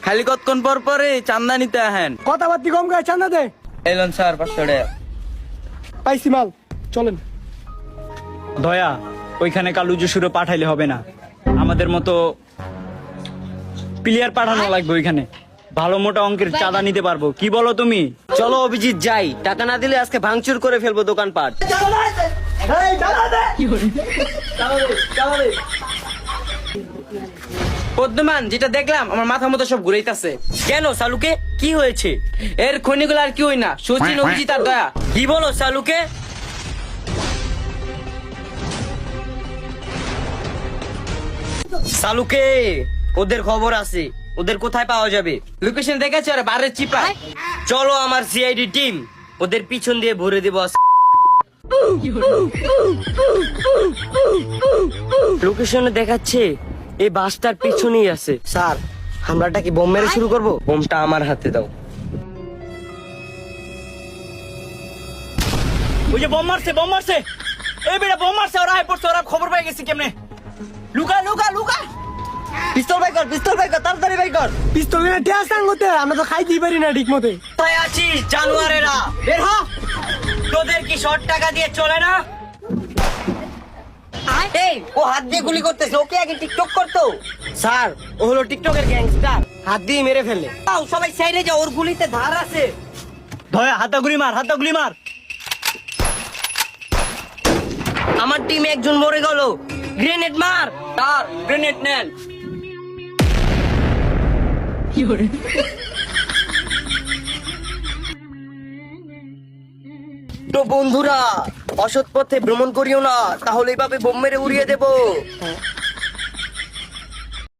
খালি কতক্ষণ পর পরে চান্দা নিতে আহেন। কথাবার্তি কম গায়ে চান্দা দে। এলন স্যার 500 টাকা। পাইছি মাল, চলেন। দয়া ওইখানে কালু জসুরে পাঠাইলে হবে না, আমাদের মতো প্লেয়ার পাঠানো লাগবে ওইখানে, ভালো মোটা অঙ্কের চাঁদা নিতে পারবো। কি বলো তুমি? চলো অভিজিৎ যাই, টাকা না দিলে আজকে ভাঙচুর করে ফেলবো দোকানপাট। পদ্মমান, যেটা দেখলাম আমার মাথার মতো সব ঘুরাইতেছে। কেন সালুকে, কি হয়েছে? এর খনিগুলো আর কি হই না, সচিন, অভিজিৎ আর দয়া। কি বলো সালুকে? সালুকে ওদের খবর আছে, ওদের কোথায় পাওয়া যাবে? লোকেশন দেখেছে ওরা বারের চিপা। চলো আমার সিআইডি টিম ওদের পিছন দিয়ে ভরে দেব। লোকেশনে দেখাচ্ছে এই বাসটার পিছনেই আছে। স্যার হামলাটা কি বোম মেরে শুরু করব? বোমটা আমার হাতে দাও। ওই যে বোম মারছে, বোম মারছে, এই বেটা বোম মারছে, ওরা পড়ছে, ওরা খবর পেয়ে গেছে কেমনে? লুকা লুকা লুকা, পিস্তল বাই কর, পিস্তল বাই কর, তাড়াতাড়ি বাই কর। পিস্তল নিয়ে টেয়া সাঙ্গতে, আমরা তো খাইতেই পারি না ঠিক মতে। কোথায় আছিস জানোয়ারেরা? বের হ। তোদের কি শর্ট টাকা দিয়ে চলে না? এই ও হাত দিয়ে গুলি করতেছে, ওকে আগে টিকটক করতো। স্যার ও হলো টিকটকের গ্যাংস্টার, হাত দিয়ে মেরে ফেলে। তাও সবাই সাইডে যাও, ওর গুলিতে ধার আছে। দয়া হাতা গুলি মার, হাতা গুলি মার। আমার টিমে একজন মরে গেল, গ্রেনেড মার। স্যার গ্রেনেড নেন। তো বন্ধুরা, অসৎ পথে ভ্রমণ করিও না, তাহলে এইভাবে বোম মেরে উড়িয়ে দেবো।